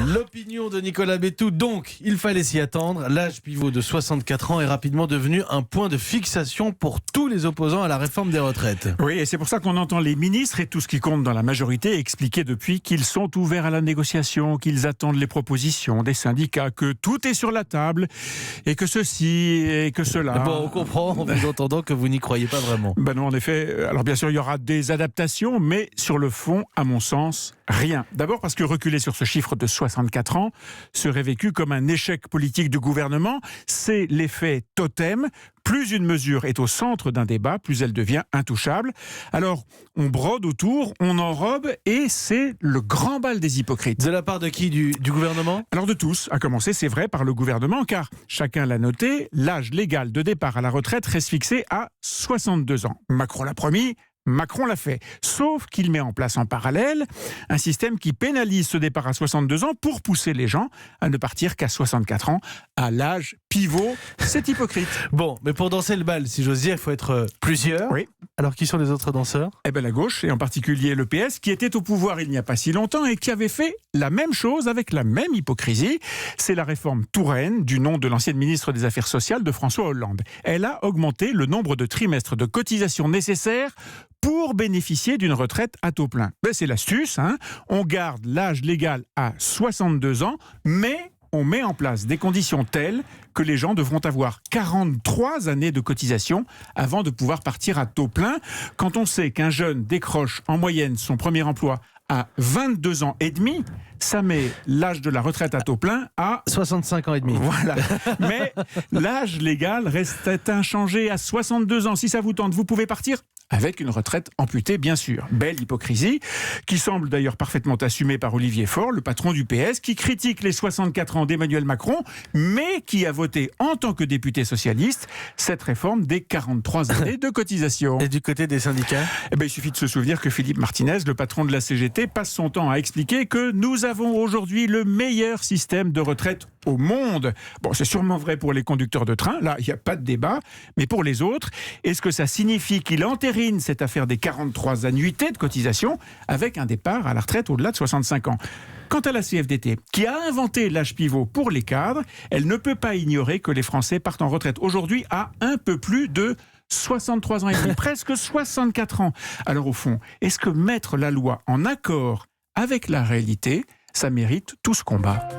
L'opinion de Nicolas Bétou, donc, il fallait s'y attendre. L'âge pivot de 64 ans est rapidement devenu un point de fixation pour tous les opposants à la réforme des retraites. Oui, et c'est pour ça qu'on entend les ministres et tout ce qui compte dans la majorité expliquer depuis qu'ils sont ouverts à la négociation, qu'ils attendent les propositions des syndicats, que tout est sur la table et que ceci et que cela. Bon, on comprend en vous entendant que vous n'y croyez pas vraiment. Ben non, en effet. Alors bien sûr, il y aura des adaptations, mais sur le fond, à mon sens, rien. D'abord parce que reculer sur ce chiffre de 64 ans serait vécu comme un échec politique du gouvernement. C'est l'effet totem. Plus une mesure est au centre d'un débat, plus elle devient intouchable. Alors, on brode autour, on enrobe, et c'est le grand bal des hypocrites. De la part de qui? Du gouvernement? Alors de tous, à commencer, c'est vrai, par le gouvernement, car chacun l'a noté, l'âge légal de départ à la retraite reste fixé à 62 ans. Macron l'a promis, Macron l'a fait, sauf qu'il met en place en parallèle un système qui pénalise ce départ à 62 ans pour pousser les gens à ne partir qu'à 64 ans, à l'âge pivot. C'est hypocrite. Bon, mais pour danser le bal, si j'ose dire, il faut être plusieurs. Oui. Alors qui sont les autres danseurs? Eh bien la gauche, et en particulier le PS, qui était au pouvoir il n'y a pas si longtemps et qui avait fait la même chose avec la même hypocrisie. C'est la réforme Touraine, du nom de l'ancienne ministre des Affaires sociales de François Hollande. Elle a augmenté le nombre de trimestres de cotisation nécessaires pour bénéficier d'une retraite à taux plein. Ben, c'est l'astuce, hein. On garde l'âge légal à 62 ans, mais on met en place des conditions telles que les gens devront avoir 43 années de cotisation avant de pouvoir partir à taux plein. Quand on sait qu'un jeune décroche en moyenne son premier emploi à 22 ans et demi, ça met l'âge de la retraite à taux plein à 65 ans et demi. Voilà. Mais l'âge légal reste inchangé à 62 ans. Si ça vous tente, vous pouvez partir avec une retraite amputée, bien sûr. Belle hypocrisie, qui semble d'ailleurs parfaitement assumée par Olivier Faure, le patron du PS, qui critique les 64 ans d'Emmanuel Macron, mais qui a voté en tant que député socialiste cette réforme des 43 années de cotisation. Et du côté des syndicats? Eh ben, il suffit de se souvenir que Philippe Martinez, le patron de la CGT, passe son temps à expliquer que nous avons aujourd'hui le meilleur système de retraite au monde. Bon, c'est sûrement vrai pour les conducteurs de train, là, il n'y a pas de débat, mais pour les autres, est-ce que ça signifie qu'il entérine cette affaire des 43 annuités de cotisation avec un départ à la retraite au-delà de 65 ans? Quant à la CFDT, qui a inventé l'âge pivot pour les cadres, elle ne peut pas ignorer que les Français partent en retraite aujourd'hui à un peu plus de 63 ans et demi, presque 64 ans. Alors au fond, est-ce que mettre la loi en accord avec la réalité, ça mérite tout ce combat ?